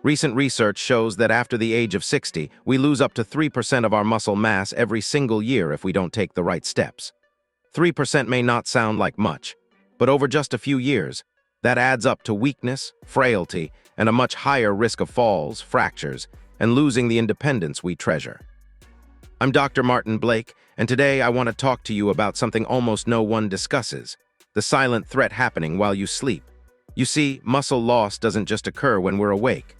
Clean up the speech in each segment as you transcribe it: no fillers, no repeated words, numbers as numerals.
Recent research shows that after the age of 60, we lose up to 3% of our muscle mass every single year if we don't take the right steps. 3% may not sound like much, but over just a few years, that adds up to weakness, frailty, and a much higher risk of falls, fractures, and losing the independence we treasure. I'm Dr. Martin Blake, and today I want to talk to you about something almost no one discusses: the silent threat happening while you sleep. You see, muscle loss doesn't just occur when we're awake.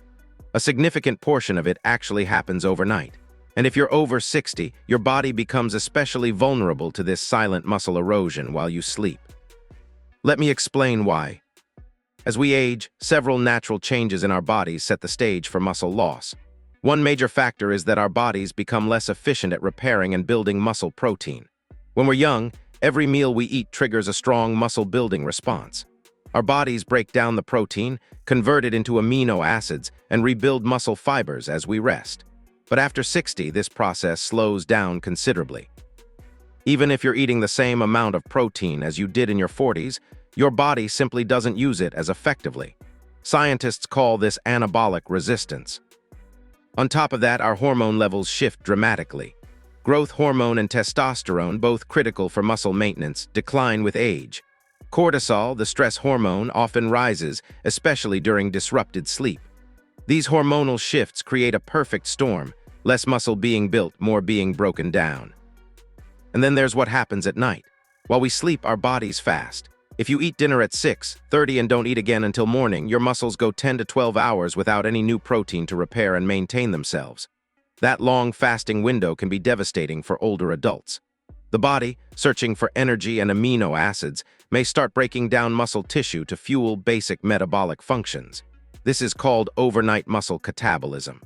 A significant portion of it actually happens overnight. And if you're over 60, your body becomes especially vulnerable to this silent muscle erosion while you sleep. Let me explain why. As we age, several natural changes in our bodies set the stage for muscle loss. One major factor is that our bodies become less efficient at repairing and building muscle protein. When we're young, every meal we eat triggers a strong muscle-building response. Our bodies break down the protein, convert it into amino acids, and rebuild muscle fibers as we rest. But after 60, this process slows down considerably. Even if you're eating the same amount of protein as you did in your 40s, your body simply doesn't use it as effectively. Scientists call this anabolic resistance. On top of that, our hormone levels shift dramatically. Growth hormone and testosterone, both critical for muscle maintenance, decline with age. Cortisol, the stress hormone, often rises, especially during disrupted sleep. These hormonal shifts create a perfect storm: less muscle being built, more being broken down. And then there's what happens at night. While we sleep, our bodies fast. If you eat dinner at 6:30 and don't eat again until morning, your muscles go 10 to 12 hours without any new protein to repair and maintain themselves. That long fasting window can be devastating for older adults. The body, searching for energy and amino acids, may start breaking down muscle tissue to fuel basic metabolic functions. This is called overnight muscle catabolism.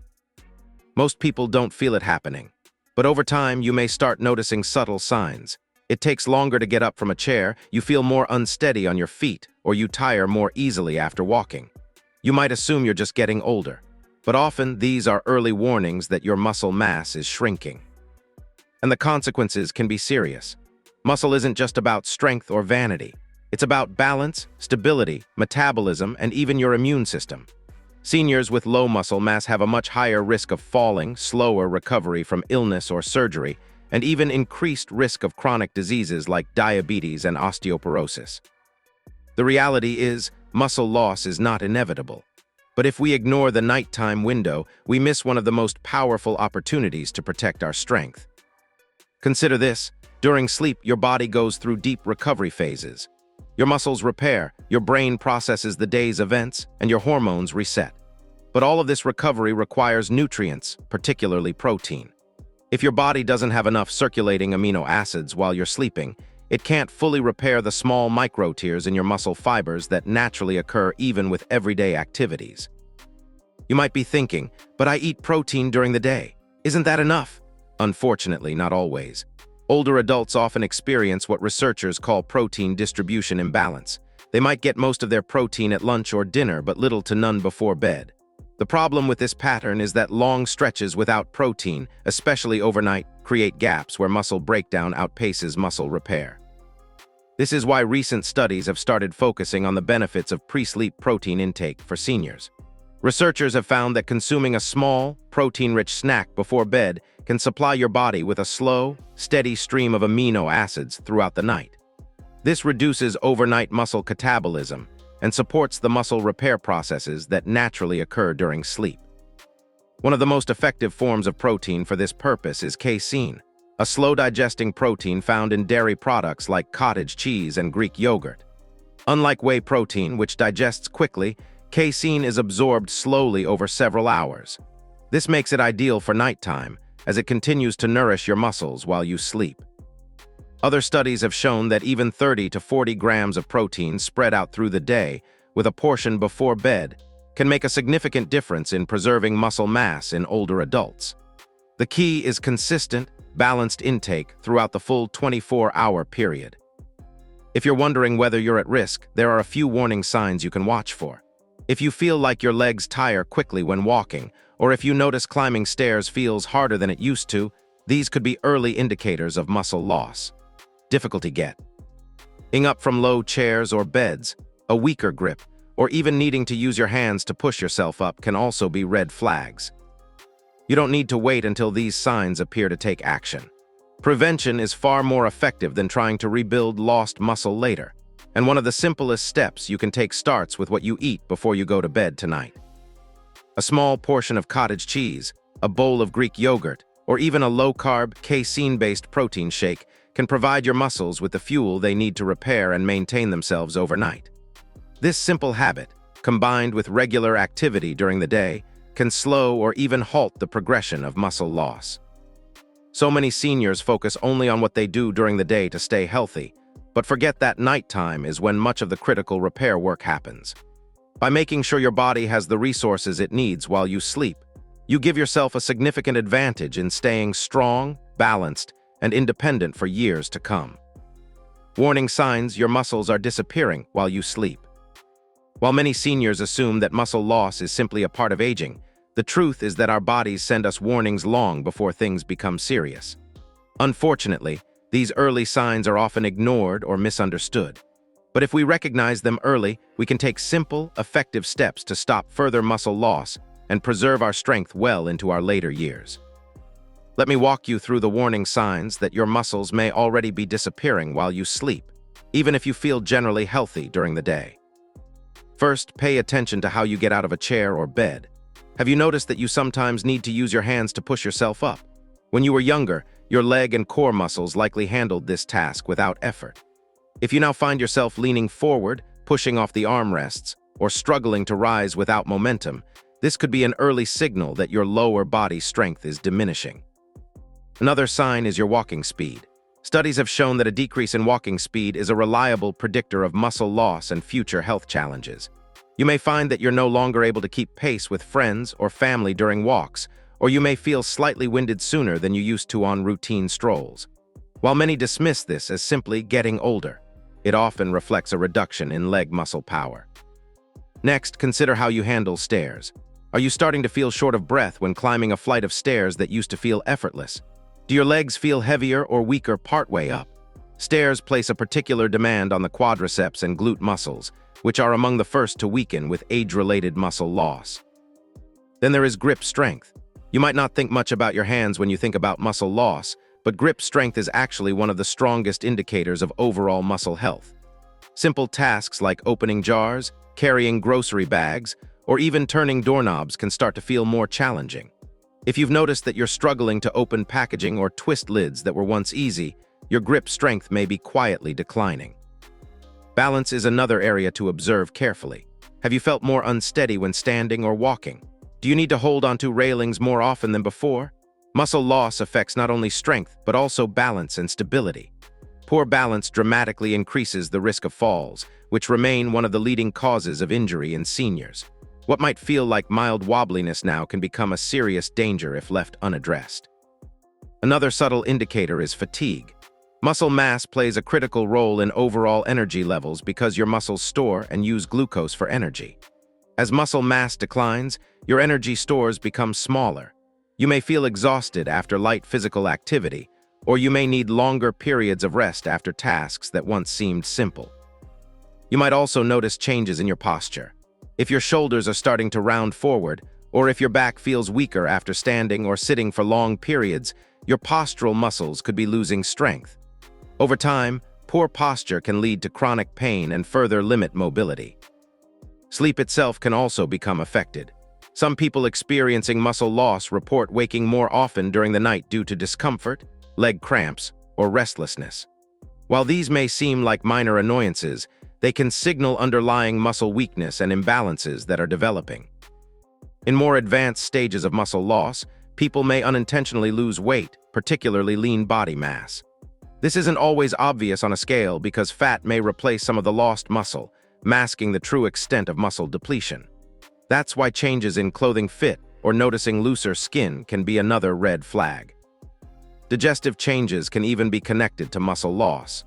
Most people don't feel it happening, but over time you may start noticing subtle signs. It takes longer to get up from a chair, you feel more unsteady on your feet, or you tire more easily after walking. You might assume you're just getting older, but often these are early warnings that your muscle mass is shrinking. And the consequences can be serious. Muscle isn't just about strength or vanity. It's about balance, stability, metabolism, and even your immune system. Seniors with low muscle mass have a much higher risk of falling, slower recovery from illness or surgery, and even increased risk of chronic diseases like diabetes and osteoporosis. The reality is, muscle loss is not inevitable. But if we ignore the nighttime window, we miss one of the most powerful opportunities to protect our strength. Consider this: during sleep, your body goes through deep recovery phases. Your muscles repair, your brain processes the day's events, and your hormones reset. But all of this recovery requires nutrients, particularly protein. If your body doesn't have enough circulating amino acids while you're sleeping, it can't fully repair the small micro-tears in your muscle fibers that naturally occur even with everyday activities. You might be thinking, but I eat protein during the day. Isn't that enough? Unfortunately, not always. Older adults often experience what researchers call protein distribution imbalance. They might get most of their protein at lunch or dinner, but little to none before bed. The problem with this pattern is that long stretches without protein, especially overnight, create gaps where muscle breakdown outpaces muscle repair. This is why recent studies have started focusing on the benefits of pre-sleep protein intake for seniors. Researchers have found that consuming a small, protein-rich snack before bed can supply your body with a slow, steady stream of amino acids throughout the night. This reduces overnight muscle catabolism and supports the muscle repair processes that naturally occur during sleep. One of the most effective forms of protein for this purpose is casein, a slow-digesting protein found in dairy products like cottage cheese and Greek yogurt. Unlike whey protein, which digests quickly, casein is absorbed slowly over several hours. This makes it ideal for nighttime, as it continues to nourish your muscles while you sleep. Other studies have shown that even 30 to 40 grams of protein spread out through the day, with a portion before bed, can make a significant difference in preserving muscle mass in older adults. The key is consistent, balanced intake throughout the full 24-hour period. If you're wondering whether you're at risk, there are a few warning signs you can watch for. If you feel like your legs tire quickly when walking, or if you notice climbing stairs feels harder than it used to, these could be early indicators of muscle loss. Difficulty getting up from low chairs or beds, a weaker grip, or even needing to use your hands to push yourself up can also be red flags. You don't need to wait until these signs appear to take action. Prevention is far more effective than trying to rebuild lost muscle later, and one of the simplest steps you can take starts with what you eat before you go to bed tonight. A small portion of cottage cheese, a bowl of Greek yogurt, or even a low-carb, casein-based protein shake can provide your muscles with the fuel they need to repair and maintain themselves overnight. This simple habit, combined with regular activity during the day, can slow or even halt the progression of muscle loss. So many seniors focus only on what they do during the day to stay healthy, but forget that nighttime is when much of the critical repair work happens. By making sure your body has the resources it needs while you sleep, you give yourself a significant advantage in staying strong, balanced, and independent for years to come. Warning signs: your muscles are disappearing while you sleep. While many seniors assume that muscle loss is simply a part of aging, the truth is that our bodies send us warnings long before things become serious. Unfortunately, these early signs are often ignored or misunderstood. But if we recognize them early, we can take simple, effective steps to stop further muscle loss and preserve our strength well into our later years. Let me walk you through the warning signs that your muscles may already be disappearing while you sleep, even if you feel generally healthy during the day. First, pay attention to how you get out of a chair or bed. Have you noticed that you sometimes need to use your hands to push yourself up? When you were younger, your leg and core muscles likely handled this task without effort. If you now find yourself leaning forward, pushing off the armrests, or struggling to rise without momentum, this could be an early signal that your lower body strength is diminishing. Another sign is your walking speed. Studies have shown that a decrease in walking speed is a reliable predictor of muscle loss and future health challenges. You may find that you're no longer able to keep pace with friends or family during walks, or you may feel slightly winded sooner than you used to on routine strolls. While many dismiss this as simply getting older, it often reflects a reduction in leg muscle power. Next, consider how you handle stairs. Are you starting to feel short of breath when climbing a flight of stairs that used to feel effortless? Do your legs feel heavier or weaker partway up? Stairs place a particular demand on the quadriceps and glute muscles, which are among the first to weaken with age-related muscle loss. Then there is grip strength. You might not think much about your hands when you think about muscle loss, but grip strength is actually one of the strongest indicators of overall muscle health. Simple tasks like opening jars, carrying grocery bags, or even turning doorknobs can start to feel more challenging. If you've noticed that you're struggling to open packaging or twist lids that were once easy, your grip strength may be quietly declining. Balance is another area to observe carefully. Have you felt more unsteady when standing or walking? Do you need to hold onto railings more often than before? Muscle loss affects not only strength, but also balance and stability. Poor balance dramatically increases the risk of falls, which remain one of the leading causes of injury in seniors. What might feel like mild wobbliness now can become a serious danger if left unaddressed. Another subtle indicator is fatigue. Muscle mass plays a critical role in overall energy levels because your muscles store and use glucose for energy. As muscle mass declines, your energy stores become smaller. You may feel exhausted after light physical activity, or you may need longer periods of rest after tasks that once seemed simple. You might also notice changes in your posture. If your shoulders are starting to round forward, or if your back feels weaker after standing or sitting for long periods, your postural muscles could be losing strength. Over time, poor posture can lead to chronic pain and further limit mobility. Sleep itself can also become affected. Some people experiencing muscle loss report waking more often during the night due to discomfort, leg cramps, or restlessness. While these may seem like minor annoyances, they can signal underlying muscle weakness and imbalances that are developing. In more advanced stages of muscle loss, people may unintentionally lose weight, particularly lean body mass. This isn't always obvious on a scale because fat may replace some of the lost muscle, masking the true extent of muscle depletion. That's why changes in clothing fit or noticing looser skin can be another red flag. Digestive changes can even be connected to muscle loss.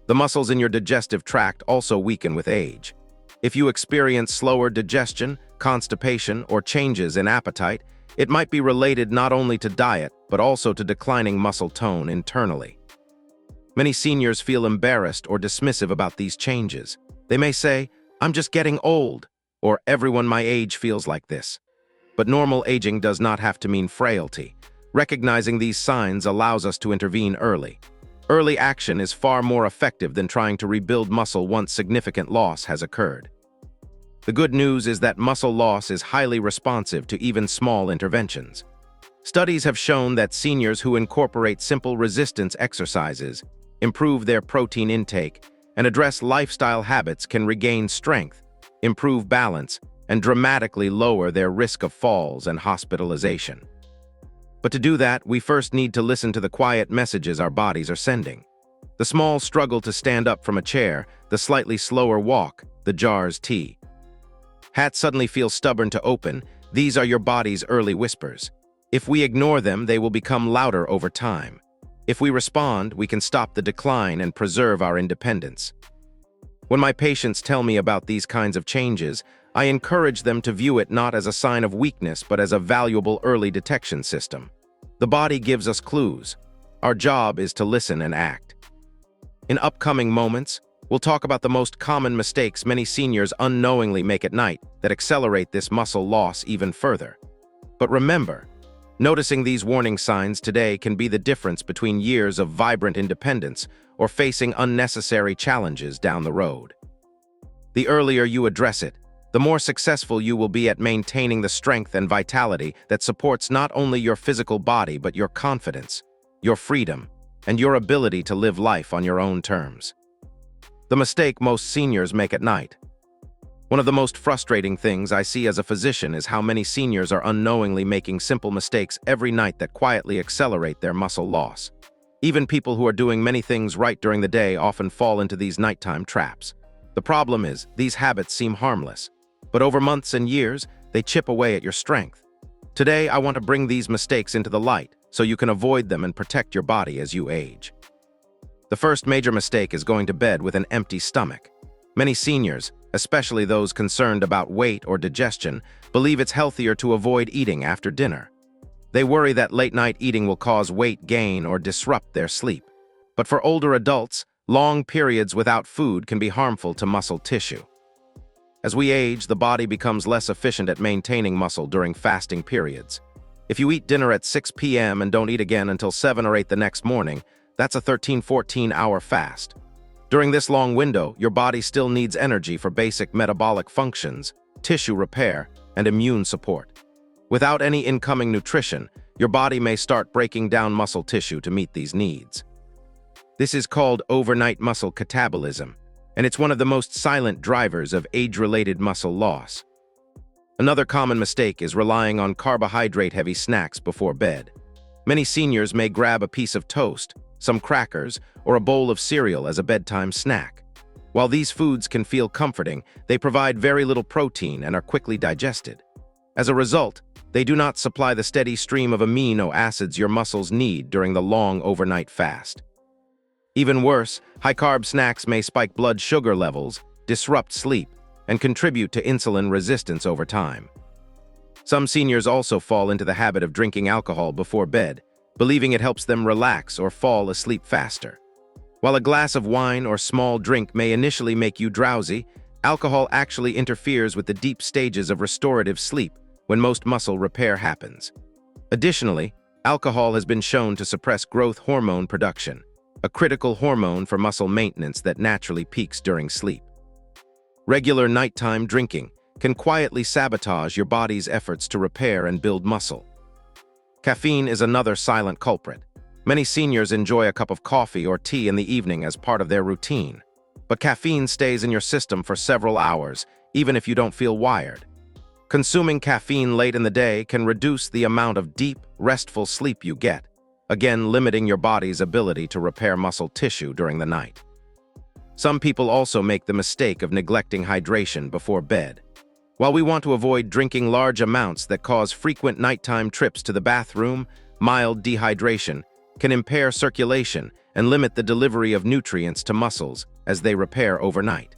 The muscles in your digestive tract also weaken with age. If you experience slower digestion, constipation, or changes in appetite, it might be related not only to diet, but also to declining muscle tone internally. Many seniors feel embarrassed or dismissive about these changes. They may say, "I'm just getting old," or everyone my age feels like this. But normal aging does not have to mean frailty. Recognizing these signs allows us to intervene early. Early action is far more effective than trying to rebuild muscle once significant loss has occurred. The good news is that muscle loss is highly responsive to even small interventions. Studies have shown that seniors who incorporate simple resistance exercises, improve their protein intake, and address lifestyle habits can regain strength, improve balance, and dramatically lower their risk of falls and hospitalization. But to do that, we first need to listen to the quiet messages our bodies are sending. The small struggle to stand up from a chair, the slightly slower walk, the jar's tea. Hat suddenly feels stubborn to open. These are your body's early whispers. If we ignore them, they will become louder over time. If we respond, we can stop the decline and preserve our independence. When my patients tell me about these kinds of changes, I encourage them to view it not as a sign of weakness but as a valuable early detection system. The body gives us clues. Our job is to listen and act. In upcoming moments, we'll talk about the most common mistakes many seniors unknowingly make at night that accelerate this muscle loss even further. But remember, noticing these warning signs today can be the difference between years of vibrant independence or facing unnecessary challenges down the road. The earlier you address it, the more successful you will be at maintaining the strength and vitality that supports not only your physical body but your confidence, your freedom, and your ability to live life on your own terms. The mistake most seniors make at night. One of the most frustrating things I see as a physician is how many seniors are unknowingly making simple mistakes every night that quietly accelerate their muscle loss. Even people who are doing many things right during the day often fall into these nighttime traps. The problem is, these habits seem harmless, but over months and years, they chip away at your strength. Today, I want to bring these mistakes into the light so you can avoid them and protect your body as you age. The first major mistake is going to bed with an empty stomach. Many seniors, especially those concerned about weight or digestion, believe it's healthier to avoid eating after dinner. They worry that late-night eating will cause weight gain or disrupt their sleep. But for older adults, long periods without food can be harmful to muscle tissue. As we age, the body becomes less efficient at maintaining muscle during fasting periods. If you eat dinner at 6 p.m. and don't eat again until 7 or 8 the next morning, that's a 13-14-hour fast. During this long window, your body still needs energy for basic metabolic functions, tissue repair, and immune support. Without any incoming nutrition, your body may start breaking down muscle tissue to meet these needs. This is called overnight muscle catabolism, and it's one of the most silent drivers of age-related muscle loss. Another common mistake is relying on carbohydrate-heavy snacks before bed. Many seniors may grab a piece of toast, some crackers, or a bowl of cereal as a bedtime snack. While these foods can feel comforting, they provide very little protein and are quickly digested. As a result, they do not supply the steady stream of amino acids your muscles need during the long overnight fast. Even worse, high-carb snacks may spike blood sugar levels, disrupt sleep, and contribute to insulin resistance over time. Some seniors also fall into the habit of drinking alcohol before bed, believing it helps them relax or fall asleep faster. While a glass of wine or small drink may initially make you drowsy, alcohol actually interferes with the deep stages of restorative sleep when most muscle repair happens. Additionally, alcohol has been shown to suppress growth hormone production, a critical hormone for muscle maintenance that naturally peaks during sleep. Regular nighttime drinking can quietly sabotage your body's efforts to repair and build muscle. Caffeine is another silent culprit. Many seniors enjoy a cup of coffee or tea in the evening as part of their routine. But caffeine stays in your system for several hours, even if you don't feel wired. Consuming caffeine late in the day can reduce the amount of deep, restful sleep you get, again limiting your body's ability to repair muscle tissue during the night. Some people also make the mistake of neglecting hydration before bed. While we want to avoid drinking large amounts that cause frequent nighttime trips to the bathroom, mild dehydration can impair circulation and limit the delivery of nutrients to muscles as they repair overnight.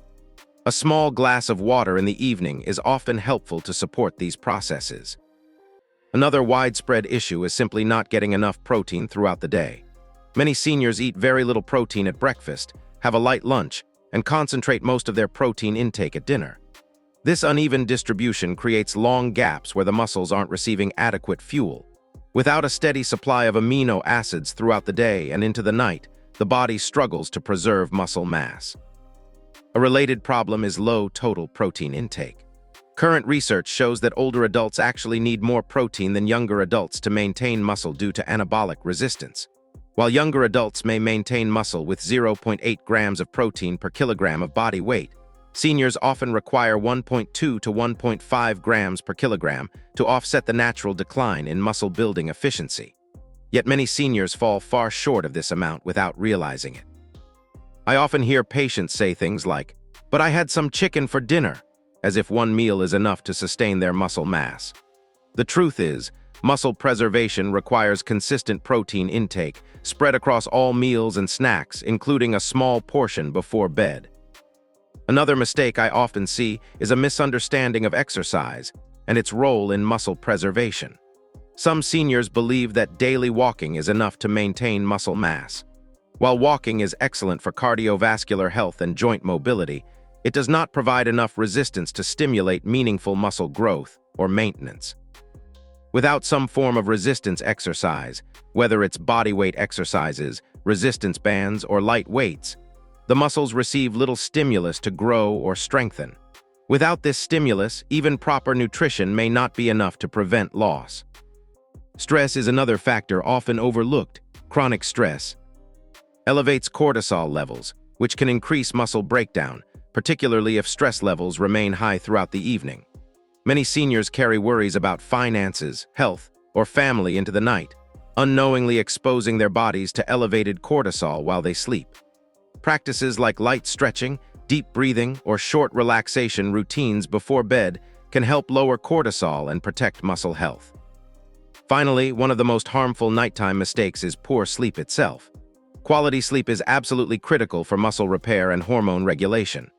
A small glass of water in the evening is often helpful to support these processes. Another widespread issue is simply not getting enough protein throughout the day. Many seniors eat very little protein at breakfast, have a light lunch, and concentrate most of their protein intake at dinner. This uneven distribution creates long gaps where the muscles aren't receiving adequate fuel. Without a steady supply of amino acids throughout the day and into the night, the body struggles to preserve muscle mass. A related problem is low total protein intake. Current research shows that older adults actually need more protein than younger adults to maintain muscle due to anabolic resistance. While younger adults may maintain muscle with 0.8 grams of protein per kilogram of body weight, seniors often require 1.2 to 1.5 grams per kilogram to offset the natural decline in muscle building efficiency. Yet many seniors fall far short of this amount without realizing it. I often hear patients say things like, "But I had some chicken for dinner," as if one meal is enough to sustain their muscle mass. The truth is, muscle preservation requires consistent protein intake spread across all meals and snacks, including a small portion before bed. Another mistake I often see is a misunderstanding of exercise and its role in muscle preservation. Some seniors believe that daily walking is enough to maintain muscle mass. While walking is excellent for cardiovascular health and joint mobility, it does not provide enough resistance to stimulate meaningful muscle growth or maintenance. Without some form of resistance exercise, whether it's bodyweight exercises, resistance bands, or light weights, the muscles receive little stimulus to grow or strengthen. Without this stimulus, even proper nutrition may not be enough to prevent loss. Stress is another factor often overlooked. Chronic stress elevates cortisol levels, which can increase muscle breakdown, particularly if stress levels remain high throughout the evening. Many seniors carry worries about finances, health, or family into the night, unknowingly exposing their bodies to elevated cortisol while they sleep. Practices like light stretching, deep breathing, or short relaxation routines before bed can help lower cortisol and protect muscle health. Finally, one of the most harmful nighttime mistakes is poor sleep itself. Quality sleep is absolutely critical for muscle repair and hormone regulation.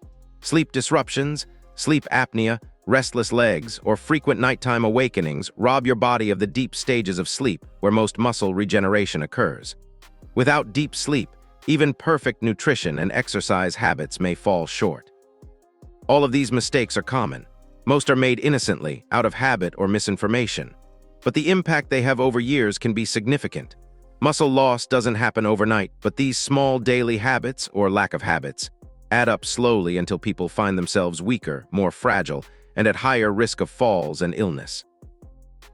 Sleep disruptions, sleep apnea, restless legs, or frequent nighttime awakenings rob your body of the deep stages of sleep where most muscle regeneration occurs. Without deep sleep, even perfect nutrition and exercise habits may fall short. All of these mistakes are common. Most are made innocently, out of habit or misinformation. But the impact they have over years can be significant. Muscle loss doesn't happen overnight, but these small daily habits, or lack of habits, add up slowly until people find themselves weaker, more fragile, and at higher risk of falls and illness.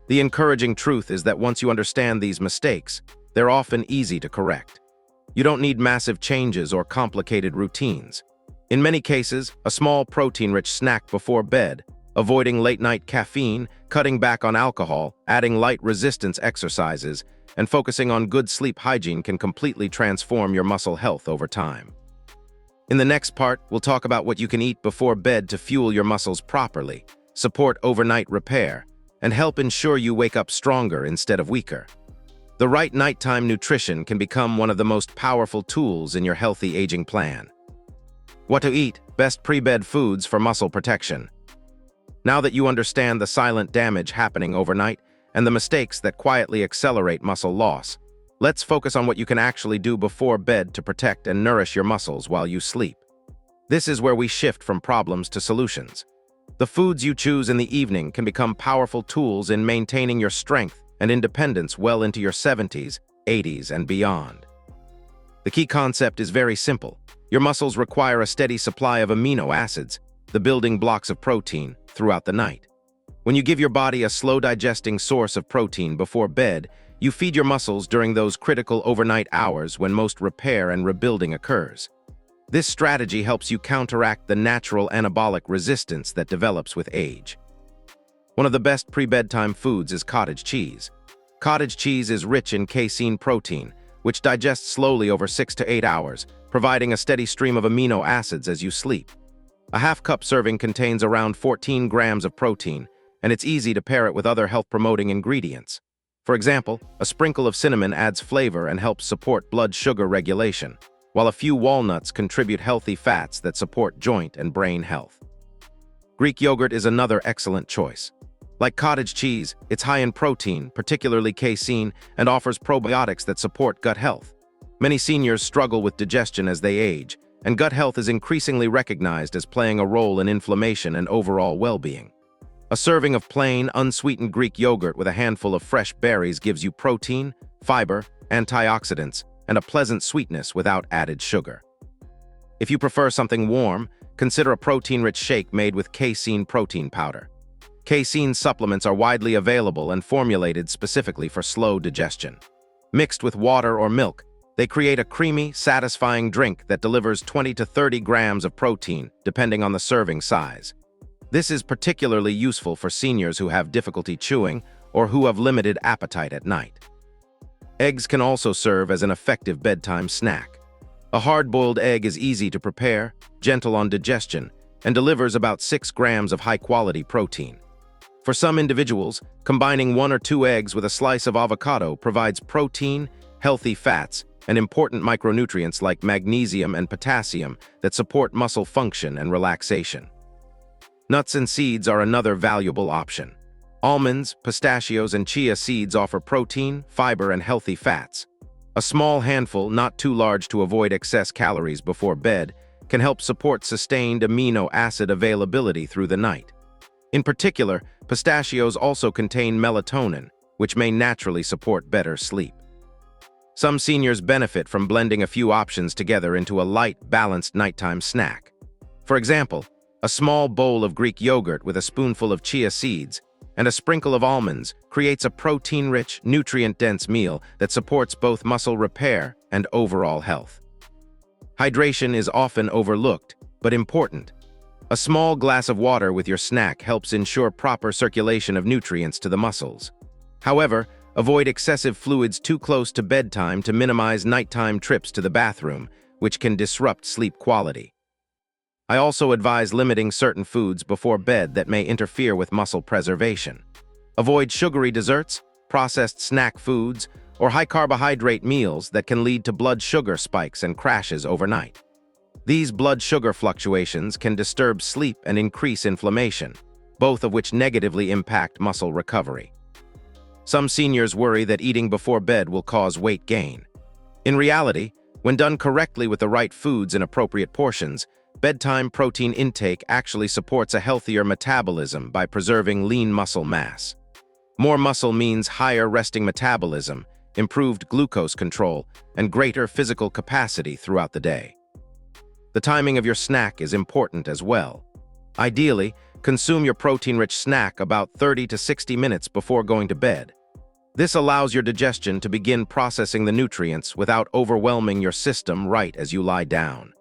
The encouraging truth is that once you understand these mistakes, they're often easy to correct. You don't need massive changes or complicated routines. In many cases, a small protein-rich snack before bed, avoiding late-night caffeine, cutting back on alcohol, adding light resistance exercises, and focusing on good sleep hygiene can completely transform your muscle health over time. In the next part, we'll talk about what you can eat before bed to fuel your muscles properly, support overnight repair, and help ensure you wake up stronger instead of weaker. The right nighttime nutrition can become one of the most powerful tools in your healthy aging plan. What to eat: best pre-bed foods for muscle protection. Now that you understand the silent damage happening overnight and the mistakes that quietly accelerate muscle loss, let's focus on what you can actually do before bed to protect and nourish your muscles while you sleep. This is where we shift from problems to solutions. The foods you choose in the evening can become powerful tools in maintaining your strength and independence well into your 70s, 80s, and beyond. The key concept is very simple. Your muscles require a steady supply of amino acids, the building blocks of protein, throughout the night. When you give your body a slow-digesting source of protein before bed, you feed your muscles during those critical overnight hours when most repair and rebuilding occurs. This strategy helps you counteract the natural anabolic resistance that develops with age. One of the best pre-bedtime foods is cottage cheese. Cottage cheese is rich in casein protein, which digests slowly over 6 to 8 hours, providing a steady stream of amino acids as you sleep. A half-cup serving contains around 14 grams of protein, and it's easy to pair it with other health-promoting ingredients. For example, a sprinkle of cinnamon adds flavor and helps support blood sugar regulation, while a few walnuts contribute healthy fats that support joint and brain health. Greek yogurt is another excellent choice. Like cottage cheese, it's high in protein, particularly casein, and offers probiotics that support gut health. Many seniors struggle with digestion as they age, and gut health is increasingly recognized as playing a role in inflammation and overall well-being. A serving of plain, unsweetened Greek yogurt with a handful of fresh berries gives you protein, fiber, antioxidants, and a pleasant sweetness without added sugar. If you prefer something warm, consider a protein-rich shake made with casein protein powder. Casein supplements are widely available and formulated specifically for slow digestion. Mixed with water or milk, they create a creamy, satisfying drink that delivers 20 to 30 grams of protein, depending on the serving size. This is particularly useful for seniors who have difficulty chewing or who have limited appetite at night. Eggs can also serve as an effective bedtime snack. A hard-boiled egg is easy to prepare, gentle on digestion, and delivers about 6 grams of high-quality protein. For some individuals, combining 1 or 2 eggs with a slice of avocado provides protein, healthy fats, and important micronutrients like magnesium and potassium that support muscle function and relaxation. Nuts and seeds are another valuable option. Almonds, pistachios, and chia seeds offer protein, fiber, and healthy fats. A small handful, not too large to avoid excess calories before bed, can help support sustained amino acid availability through the night. In particular, pistachios also contain melatonin, which may naturally support better sleep. Some seniors benefit from blending a few options together into a light, balanced nighttime snack. For example, a small bowl of Greek yogurt with a spoonful of chia seeds and a sprinkle of almonds creates a protein-rich, nutrient-dense meal that supports both muscle repair and overall health. Hydration is often overlooked, but important. A small glass of water with your snack helps ensure proper circulation of nutrients to the muscles. However, avoid excessive fluids too close to bedtime to minimize nighttime trips to the bathroom, which can disrupt sleep quality. I also advise limiting certain foods before bed that may interfere with muscle preservation. Avoid sugary desserts, processed snack foods, or high-carbohydrate meals that can lead to blood sugar spikes and crashes overnight. These blood sugar fluctuations can disturb sleep and increase inflammation, both of which negatively impact muscle recovery. Some seniors worry that eating before bed will cause weight gain. In reality, when done correctly with the right foods in appropriate portions, bedtime protein intake actually supports a healthier metabolism by preserving lean muscle mass. More muscle means higher resting metabolism, improved glucose control, and greater physical capacity throughout the day. The timing of your snack is important as well. Ideally, consume your protein-rich snack about 30 to 60 minutes before going to bed. This allows your digestion to begin processing the nutrients without overwhelming your system right as you lie down.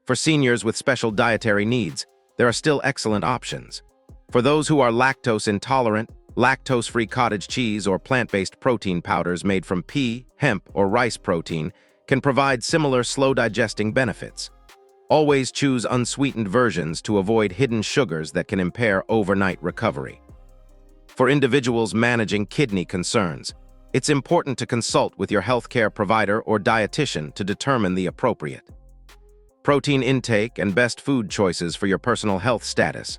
For seniors with special dietary needs, there are still excellent options. For those who are lactose intolerant, lactose-free cottage cheese or plant-based protein powders made from pea, hemp, or rice protein can provide similar slow-digesting benefits. Always choose unsweetened versions to avoid hidden sugars that can impair overnight recovery. For individuals managing kidney concerns, it's important to consult with your healthcare provider or dietitian to determine the appropriate protein intake and best food choices for your personal health status.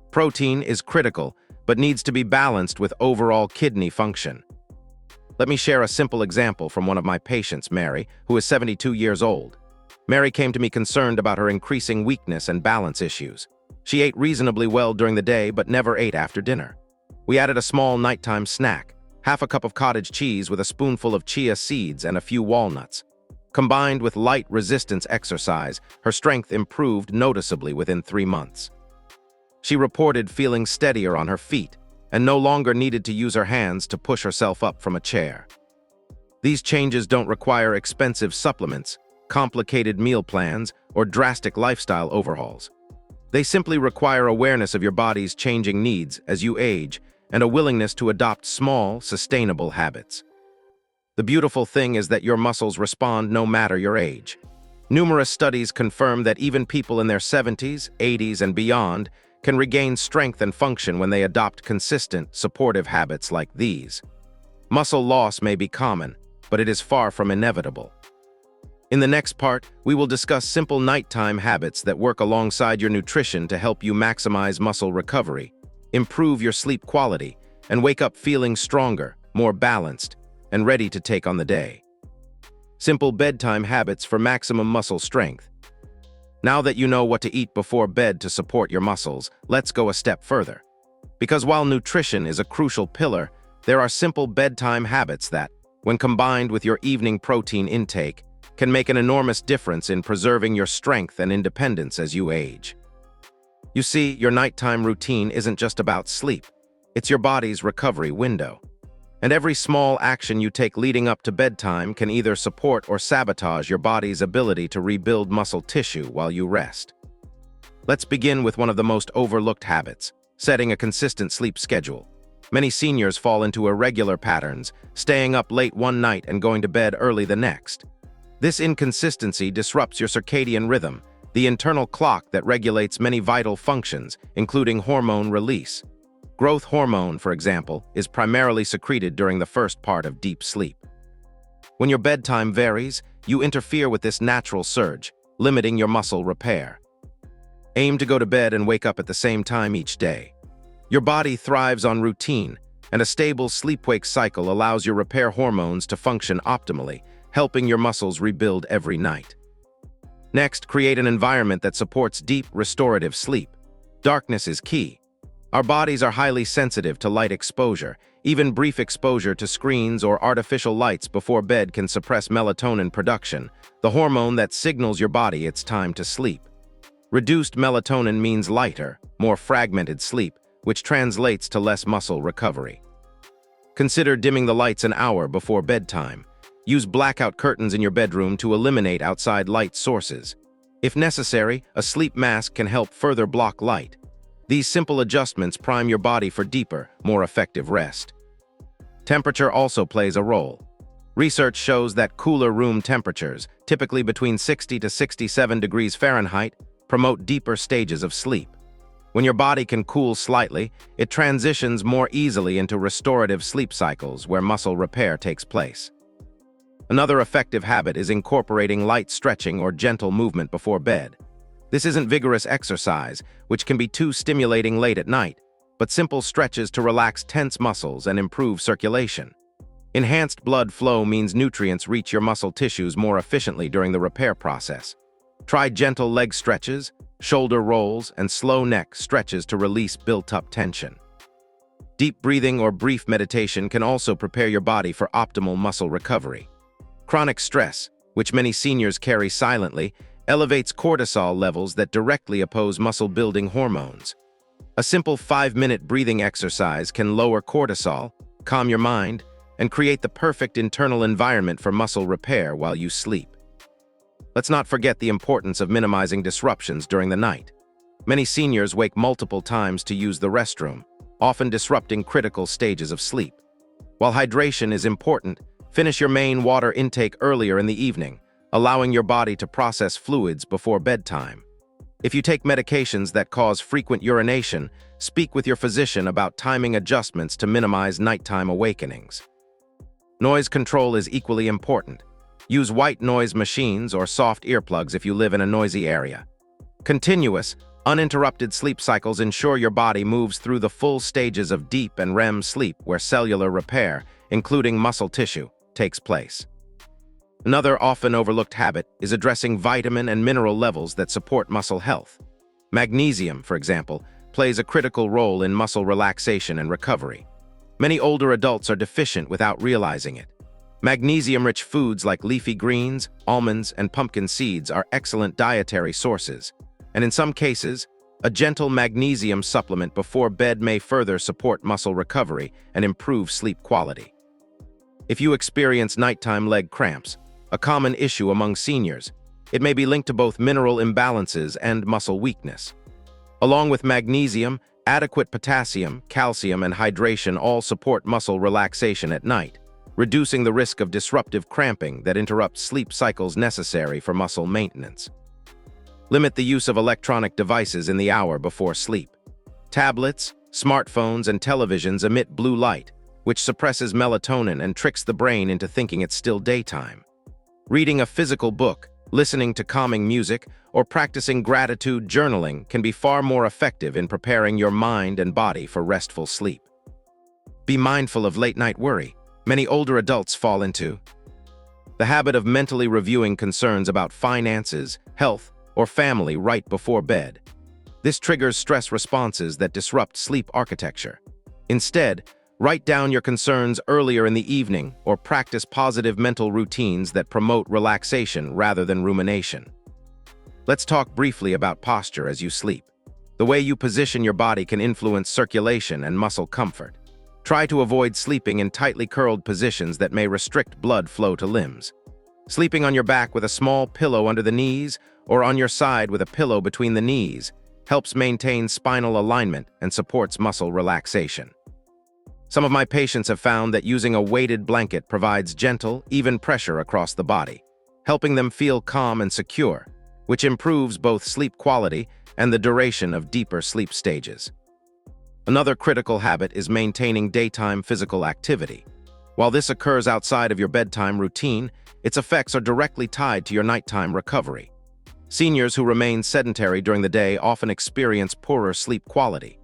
Protein is critical, but needs to be balanced with overall kidney function. Let me share a simple example from one of my patients, Mary, who is 72 years old. Mary came to me concerned about her increasing weakness and balance issues. She ate reasonably well during the day, but never ate after dinner. We added a small nighttime snack, half a cup of cottage cheese with a spoonful of chia seeds and a few walnuts. Combined with light resistance exercise, her strength improved noticeably within 3 months. She reported feeling steadier on her feet and no longer needed to use her hands to push herself up from a chair. These changes don't require expensive supplements, complicated meal plans, or drastic lifestyle overhauls. They simply require awareness of your body's changing needs as you age and a willingness to adopt small, sustainable habits. The beautiful thing is that your muscles respond no matter your age. Numerous studies confirm that even people in their 70s, 80s, and beyond can regain strength and function when they adopt consistent, supportive habits like these. Muscle loss may be common, but it is far from inevitable. In the next part, we will discuss simple nighttime habits that work alongside your nutrition to help you maximize muscle recovery, improve your sleep quality, and wake up feeling stronger, more balanced, and ready to take on the day. Simple bedtime habits for maximum muscle strength. Now that you know what to eat before bed to support your muscles, let's go a step further. Because while nutrition is a crucial pillar, there are simple bedtime habits that, when combined with your evening protein intake, can make an enormous difference in preserving your strength and independence as you age. You see, your nighttime routine isn't just about sleep. It's your body's recovery window. And every small action you take leading up to bedtime can either support or sabotage your body's ability to rebuild muscle tissue while you rest. Let's begin with one of the most overlooked habits: setting a consistent sleep schedule. Many seniors fall into irregular patterns, staying up late one night and going to bed early the next. This inconsistency disrupts your circadian rhythm, the internal clock that regulates many vital functions, including hormone release. Growth hormone, for example, is primarily secreted during the first part of deep sleep. When your bedtime varies, you interfere with this natural surge, limiting your muscle repair. Aim to go to bed and wake up at the same time each day. Your body thrives on routine, and a stable sleep-wake cycle allows your repair hormones to function optimally, helping your muscles rebuild every night. Next, create an environment that supports deep, restorative sleep. Darkness is key. Our bodies are highly sensitive to light exposure. Even brief exposure to screens or artificial lights before bed can suppress melatonin production, the hormone that signals your body it's time to sleep. Reduced melatonin means lighter, more fragmented sleep, which translates to less muscle recovery. Consider dimming the lights an hour before bedtime. Use blackout curtains in your bedroom to eliminate outside light sources. If necessary, a sleep mask can help further block light. These simple adjustments prime your body for deeper, more effective rest. Temperature also plays a role. Research shows that cooler room temperatures, typically between 60 to 67 degrees Fahrenheit, promote deeper stages of sleep. When your body can cool slightly, it transitions more easily into restorative sleep cycles where muscle repair takes place. Another effective habit is incorporating light stretching or gentle movement before bed. This isn't vigorous exercise, which can be too stimulating late at night, but simple stretches to relax tense muscles and improve circulation. Enhanced blood flow means nutrients reach your muscle tissues more efficiently during the repair process. Try gentle leg stretches, shoulder rolls, and slow neck stretches to release built-up tension. Deep breathing or brief meditation can also prepare your body for optimal muscle recovery. Chronic stress, which many seniors carry silently, elevates cortisol levels that directly oppose muscle-building hormones. A simple 5-minute breathing exercise can lower cortisol, calm your mind, and create the perfect internal environment for muscle repair while you sleep. Let's not forget the importance of minimizing disruptions during the night. Many seniors wake multiple times to use the restroom, often disrupting critical stages of sleep. While hydration is important, finish your main water intake earlier in the evening, allowing your body to process fluids before bedtime. If you take medications that cause frequent urination, speak with your physician about timing adjustments to minimize nighttime awakenings. Noise control is equally important. Use white noise machines or soft earplugs if you live in a noisy area. Continuous, uninterrupted sleep cycles ensure your body moves through the full stages of deep and REM sleep where cellular repair, including muscle tissue, takes place. Another often overlooked habit is addressing vitamin and mineral levels that support muscle health. Magnesium, for example, plays a critical role in muscle relaxation and recovery. Many older adults are deficient without realizing it. Magnesium-rich foods like leafy greens, almonds, and pumpkin seeds are excellent dietary sources, and in some cases, a gentle magnesium supplement before bed may further support muscle recovery and improve sleep quality. If you experience nighttime leg cramps, a common issue among seniors, it may be linked to both mineral imbalances and muscle weakness. Along with magnesium, adequate potassium, calcium, and hydration all support muscle relaxation at night, reducing the risk of disruptive cramping that interrupts sleep cycles necessary for muscle maintenance. Limit the use of electronic devices in the hour before sleep. Tablets, smartphones, and televisions emit blue light, which suppresses melatonin and tricks the brain into thinking it's still daytime. Reading a physical book, listening to calming music, or practicing gratitude journaling can be far more effective in preparing your mind and body for restful sleep. Be mindful of late-night worry. Many older adults fall into the habit of mentally reviewing concerns about finances, health, or family right before bed. This triggers stress responses that disrupt sleep architecture. Instead, write down your concerns earlier in the evening or practice positive mental routines that promote relaxation rather than rumination. Let's talk briefly about posture as you sleep. The way you position your body can influence circulation and muscle comfort. Try to avoid sleeping in tightly curled positions that may restrict blood flow to limbs. Sleeping on your back with a small pillow under the knees or on your side with a pillow between the knees helps maintain spinal alignment and supports muscle relaxation. Some of my patients have found that using a weighted blanket provides gentle, even pressure across the body, helping them feel calm and secure, which improves both sleep quality and the duration of deeper sleep stages. Another critical habit is maintaining daytime physical activity. While this occurs outside of your bedtime routine, its effects are directly tied to your nighttime recovery. Seniors who remain sedentary during the day often experience poorer sleep quality.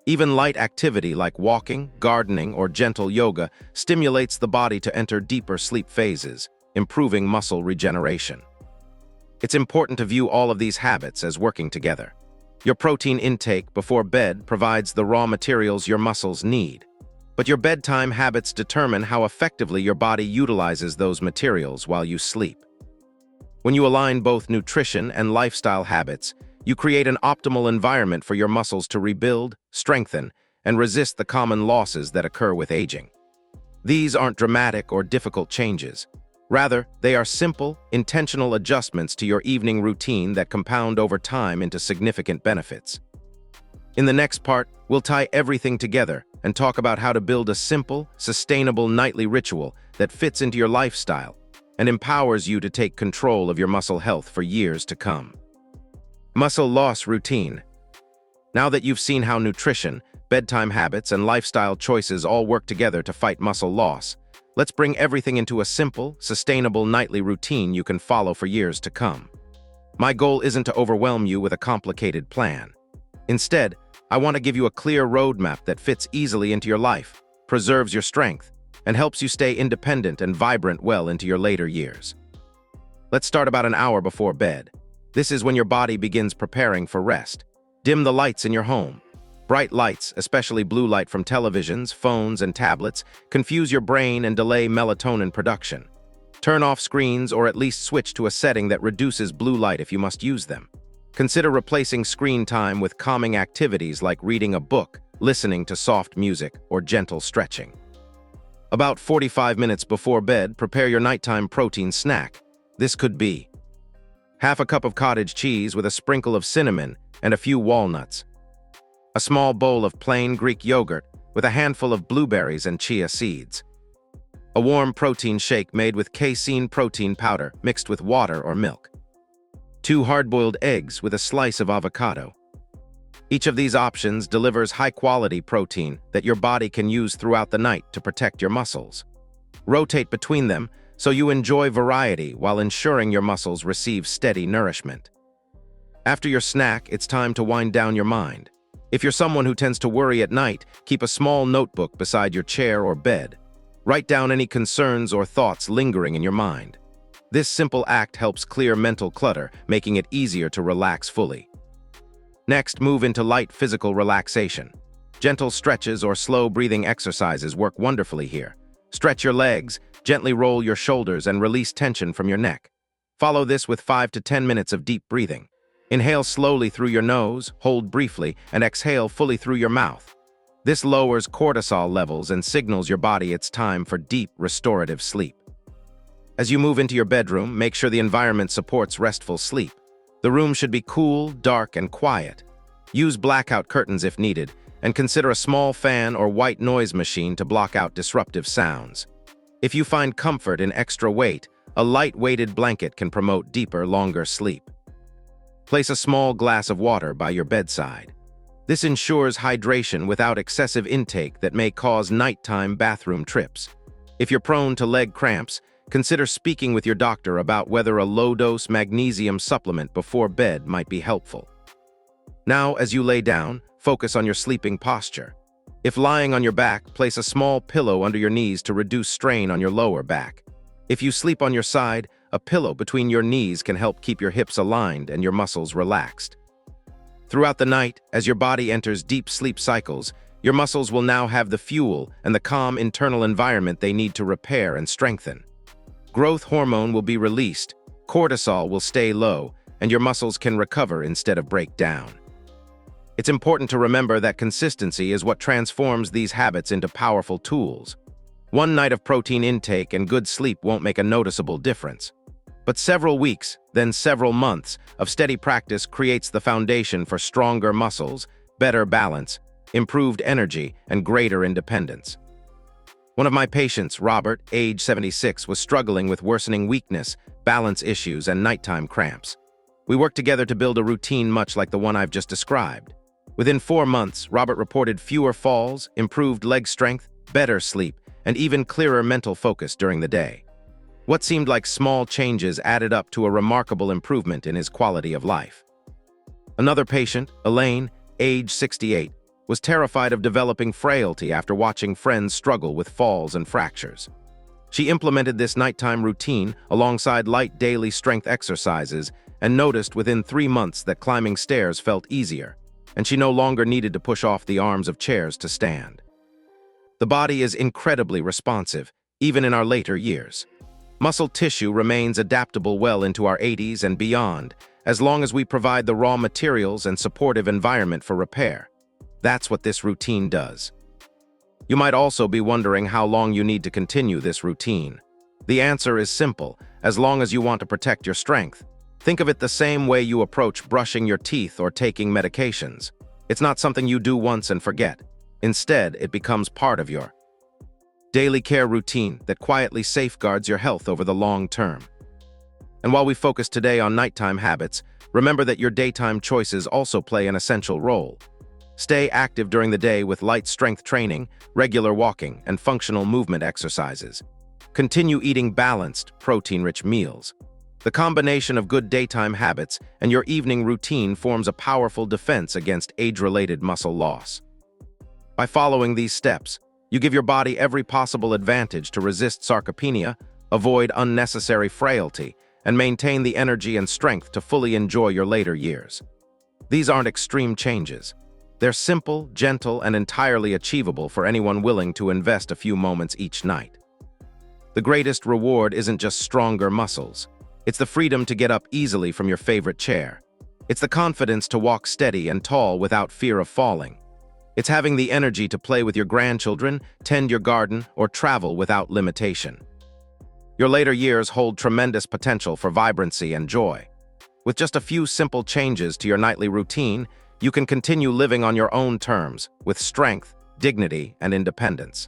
Even light activity like walking, gardening, or gentle yoga stimulates the body to enter deeper sleep phases, improving muscle regeneration. It's important to view all of these habits as working together. Your protein intake before bed provides the raw materials your muscles need, but your bedtime habits determine how effectively your body utilizes those materials while you sleep. When you align both nutrition and lifestyle habits, you create an optimal environment for your muscles to rebuild, strengthen, and resist the common losses that occur with aging. These aren't dramatic or difficult changes. Rather, they are simple, intentional adjustments to your evening routine that compound over time into significant benefits. In the next part, we'll tie everything together and talk about how to build a simple, sustainable nightly ritual that fits into your lifestyle and empowers you to take control of your muscle health for years to come. Muscle loss routine. Now that you've seen how nutrition, bedtime habits, and lifestyle choices all work together to fight muscle loss, let's bring everything into a simple, sustainable nightly routine you can follow for years to come. My goal isn't to overwhelm you with a complicated plan. Instead, I want to give you a clear roadmap that fits easily into your life, preserves your strength, and helps you stay independent and vibrant well into your later years. Let's start about an hour before bed. This is when your body begins preparing for rest. Dim the lights in your home. Bright lights, especially blue light from televisions, phones, and tablets, confuse your brain and delay melatonin production. Turn off screens or at least switch to a setting that reduces blue light if you must use them. Consider replacing screen time with calming activities like reading a book, listening to soft music, or gentle stretching. About 45 minutes before bed, prepare your nighttime protein snack. This could be half a cup of cottage cheese with a sprinkle of cinnamon and a few walnuts, a small bowl of plain Greek yogurt with a handful of blueberries and chia seeds, a warm protein shake made with casein protein powder mixed with water or milk, 2 hard-boiled eggs with a slice of avocado. Each of these options delivers high-quality protein that your body can use throughout the night to protect your muscles. Rotate between them so you enjoy variety while ensuring your muscles receive steady nourishment. After your snack, it's time to wind down your mind. If you're someone who tends to worry at night, keep a small notebook beside your chair or bed. Write down any concerns or thoughts lingering in your mind. This simple act helps clear mental clutter, making it easier to relax fully. Next, move into light physical relaxation. Gentle stretches or slow breathing exercises work wonderfully here. Stretch your legs, gently roll your shoulders, and release tension from your neck. Follow this with 5 to 10 minutes of deep breathing. Inhale slowly through your nose, hold briefly, and exhale fully through your mouth. This lowers cortisol levels and signals your body it's time for deep, restorative sleep. As you move into your bedroom, make sure the environment supports restful sleep. The room should be cool, dark, and quiet. Use blackout curtains if needed, and consider a small fan or white noise machine to block out disruptive sounds. If you find comfort in extra weight, a light-weighted blanket can promote deeper, longer sleep. Place a small glass of water by your bedside. This ensures hydration without excessive intake that may cause nighttime bathroom trips. If you're prone to leg cramps, consider speaking with your doctor about whether a low-dose magnesium supplement before bed might be helpful. Now, as you lay down, focus on your sleeping posture. If lying on your back, place a small pillow under your knees to reduce strain on your lower back. If you sleep on your side, a pillow between your knees can help keep your hips aligned and your muscles relaxed. Throughout the night, as your body enters deep sleep cycles, your muscles will now have the fuel and the calm internal environment they need to repair and strengthen. Growth hormone will be released, cortisol will stay low, and your muscles can recover instead of break down. It's important to remember that consistency is what transforms these habits into powerful tools. One night of protein intake and good sleep won't make a noticeable difference. But several weeks, then several months, of steady practice creates the foundation for stronger muscles, better balance, improved energy, and greater independence. One of my patients, Robert, age 76, was struggling with worsening weakness, balance issues, and nighttime cramps. We worked together to build a routine much like the one I've just described. Within 4 months, Robert reported fewer falls, improved leg strength, better sleep, and even clearer mental focus during the day. What seemed like small changes added up to a remarkable improvement in his quality of life. Another patient, Elaine, age 68, was terrified of developing frailty after watching friends struggle with falls and fractures. She implemented this nighttime routine alongside light daily strength exercises and noticed within 3 months that climbing stairs felt easier, and she no longer needed to push off the arms of chairs to stand. The body is incredibly responsive, even in our later years. Muscle tissue remains adaptable well into our 80s and beyond, as long as we provide the raw materials and supportive environment for repair. That's what this routine does. You might also be wondering how long you need to continue this routine. The answer is simple: as long as you want to protect your strength. Think of it the same way you approach brushing your teeth or taking medications. It's not something you do once and forget. Instead, it becomes part of your daily care routine that quietly safeguards your health over the long term. And while we focus today on nighttime habits, remember that your daytime choices also play an essential role. Stay active during the day with light strength training, regular walking, and functional movement exercises. Continue eating balanced, protein-rich meals. The combination of good daytime habits and your evening routine forms a powerful defense against age-related muscle loss. By following these steps, you give your body every possible advantage to resist sarcopenia, avoid unnecessary frailty, and maintain the energy and strength to fully enjoy your later years. These aren't extreme changes. They're simple, gentle, and entirely achievable for anyone willing to invest a few moments each night. The greatest reward isn't just stronger muscles. It's the freedom to get up easily from your favorite chair. It's the confidence to walk steady and tall without fear of falling. It's having the energy to play with your grandchildren, tend your garden, or travel without limitation. Your later years hold tremendous potential for vibrancy and joy. With just a few simple changes to your nightly routine, you can continue living on your own terms, with strength, dignity, and independence.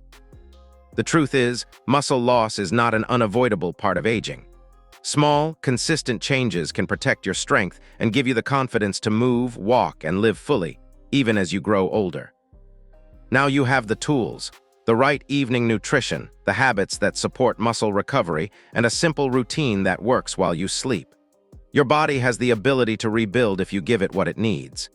The truth is, muscle loss is not an unavoidable part of aging. Small, consistent changes can protect your strength and give you the confidence to move, walk, and live fully, even as you grow older. Now you have the tools, the right evening nutrition, the habits that support muscle recovery, and a simple routine that works while you sleep. Your body has the ability to rebuild if you give it what it needs.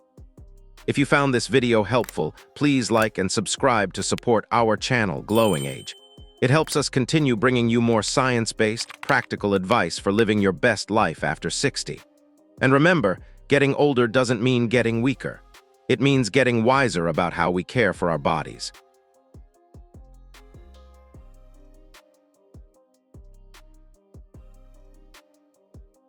If you found this video helpful, please like and subscribe to support our channel, Glowing Age. It helps us continue bringing you more science-based, practical advice for living your best life after 60. And remember, getting older doesn't mean getting weaker. It means getting wiser about how we care for our bodies.